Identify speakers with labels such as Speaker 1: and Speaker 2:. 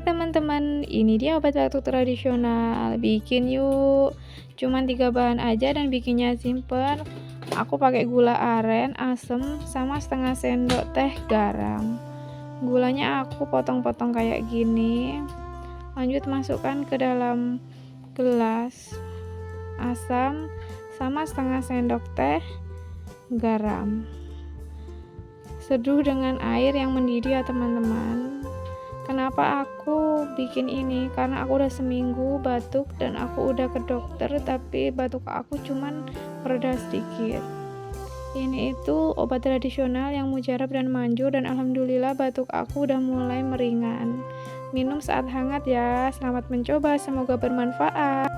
Speaker 1: Teman-teman, ini dia obat batuk tradisional. Bikin yuk. Cuman 3 bahan aja dan bikinnya simple. Aku pakai gula aren, asem, sama setengah sendok teh garam. Gulanya aku potong-potong kayak gini. Lanjut masukkan ke dalam gelas asam sama setengah sendok teh garam. Seduh dengan air yang mendidih ya teman-teman. Kenapa aku bikin ini? Karena aku udah seminggu batuk dan aku udah ke dokter, tapi batuk aku cuman mereda sedikit. Ini itu obat tradisional yang mujarab dan manjur, dan alhamdulillah batuk aku udah mulai meringan. Minum saat hangat ya. Selamat mencoba, semoga bermanfaat.